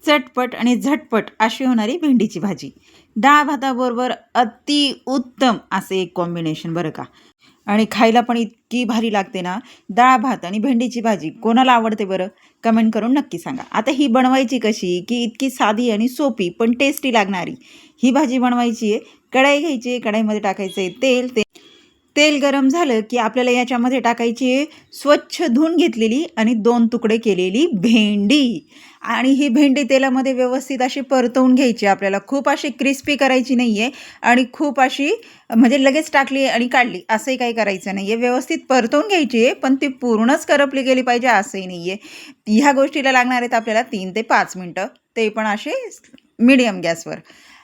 चटपट आणि झटपट अशी होणारी भेंडीची भाजी. डाळ भाताबरोबर अतिउत्तम असे एक कॉम्बिनेशन बरं का. आणि खायला पण इतकी भारी लागते ना. डाळ भात आणि भेंडीची भाजी कोणाला आवडते बरं? कमेंट करून नक्की सांगा. आता ही बनवायची कशी की इतकी साधी आणि सोपी पण टेस्टी लागणारी ही भाजी बनवायची आहे. कढाई घ्यायची आहे, कढाईमध्ये टाकायचं आहे तेल. तेल गरम झालं की आपल्याला याच्यामध्ये टाकायची आहे स्वच्छ धुवून घेतलेली आणि 2 तुकडे केलेली भेंडी. आणि ही भेंडी तेलामध्ये व्यवस्थित अशी परतवून घ्यायची. आपल्याला खूप अशी क्रिस्पी करायची नाही आहे आणि खूप अशी म्हणजे लगेच टाकली आणि काढली असंही काही करायचं नाही आहे. व्यवस्थित परतवून घ्यायची आहे, पण ती पूर्णच करपली गेली पाहिजे असंही नाही आहे. ह्या गोष्टीला लागणार आहेत आपल्याला 3 ते 5 मिनटं, ते पण असे मीडियम गॅसवर.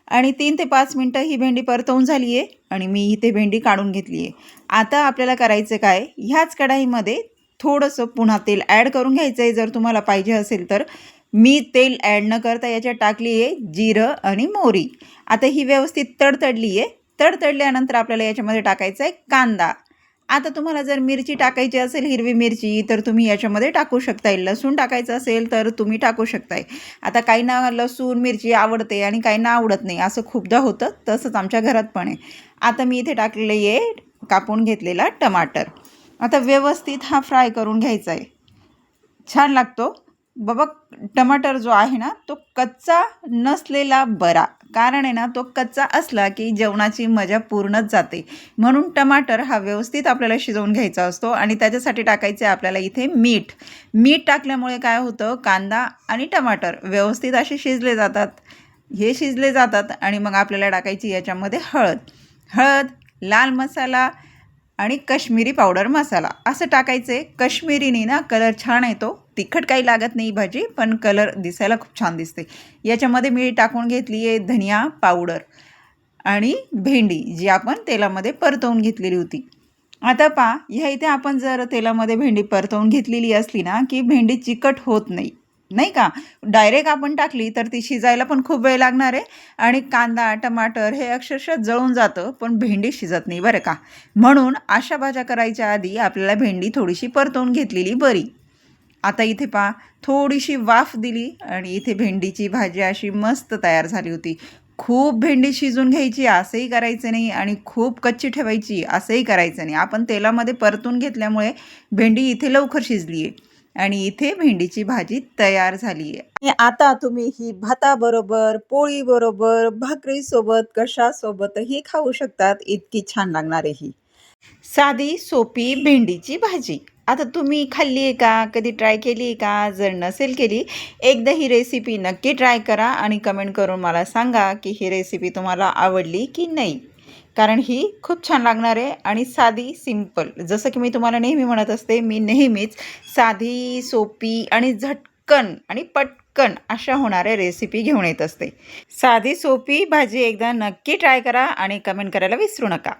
आणि 3 ते 5 मिनटं ही भेंडी परतवून झाली आहे आणि मी इथे भेंडी काढून घेतली आहे. आता आपल्याला करायचं काय, ह्याच कढाईमध्ये थोडंसं पुन्हा तेल ॲड करून घ्यायचं आहे जर तुम्हाला पाहिजे असेल तर. मी तेल ॲड न करता याच्यात टाकली आहे जिरं आणि मोहरी. आता ही व्यवस्थित तडतडली आहे. तडतडल्यानंतर आपल्याला याच्यामध्ये टाकायचा आहे कांदा. आता तुम्हाला जर मिरची टाकायची असेल, हिरवी मिरची, तर तुम्ही याच्यामध्ये टाकू शकताय. लसूण टाकायचं असेल तर तुम्ही टाकू शकताय. आता काहींना लसूण मिरची आवडते आणि काहींना आवडत नाही, असं खूपदा होतं. तसंच आमच्या घरात पण आहे. आता मी इथे टाकलेलं आहे कापून घेतलेला टमाटर. आता व्यवस्थित हा फ्राय करून घ्यायचा आहे. छान लागतो बाबा. टमाटर जो आहे ना तो कच्चा नसलेला बरा. कारण आहे ना तो कच्चा असला की जेवणाची मजा पूर्णच जाते. म्हणून टमाटर हा व्यवस्थित आपल्याला शिजवून घ्यायचा असतो आणि त्याच्यासाठी टाकायचं आहे आपल्याला इथे मीठ. मीठ टाकल्यामुळे काय होतं, कांदा आणि टमाटर व्यवस्थित असे शिजले जातात. हे शिजले जातात आणि मग आपल्याला टाकायची याच्यामध्ये हळद, लाल मसाला आणि काश्मीरी पावडर मसाला असं टाकायचं आहे. काश्मीरीने ना कलर छान येतो. तिखट काही लागत नाही भाजी, पण कलर दिसायला खूप छान दिसते. याच्यामध्ये मी टाकून घेतली आहे धनिया पावडर आणि भेंडी जी आपण तेलामध्ये परतवून घेतलेली होती. आता पहा, ह्या इथे आपण जर तेलामध्ये भेंडी परतवून घेतलेली असली ना की भेंडी चिकट होत नाही, नाही का. डायरेक्ट आपण टाकली तर ती शिजायला पण खूप वेळ लागणार आहे आणि कांदा टमाटर हे अक्षरशः जळून जातं, पण भेंडी शिजत नाही बरं का. म्हणून अशा भाज्या करायच्या आधी आपल्याला भेंडी थोडीशी परतवून घेतलेली बरी. आता इथे पहा, थोडीशी वाफ दिली आणि इथे भेंडीची भाजी अशी मस्त तयार झाली होती. खूप भेंडी शिजून घ्यायची असंही करायचं नाही आणि खूप कच्ची ठेवायची असंही करायचं नाही. आपण तेलामध्ये परतून घेतल्यामुळे भेंडी इथे लवकर शिजली आहे आणि इथे भेंडीची भाजी तयार झाली आहे. आणि आता तुम्ही ही भाताबरोबर, पोळीबरोबर, भाकरीसोबत, कशासोबतही खाऊ शकतात. इतकी छान लागणार आहे ही साधी सोपी भेंडीची भाजी. आता तुम्ही खाल्ली आहे का? कधी ट्राय केली आहे का? जर नसेल केली, एकदा ही रेसिपी नक्की ट्राय करा आणि कमेंट करून मला सांगा की ही रेसिपी तुम्हाला आवडली की नाही. कारण ही खूप छान लागणार आहे आणि साधी सिंपल. जसं की मी तुम्हाला नेहमी म्हणत असते, मी नेहमीच साधी, सोपी आणि झटकन आणि पटकन अशा होणाऱ्या रेसिपी घेऊन येत असते. साधी सोपी भाजी एकदा नक्की ट्राय करा आणि कमेंट करायला विसरू नका.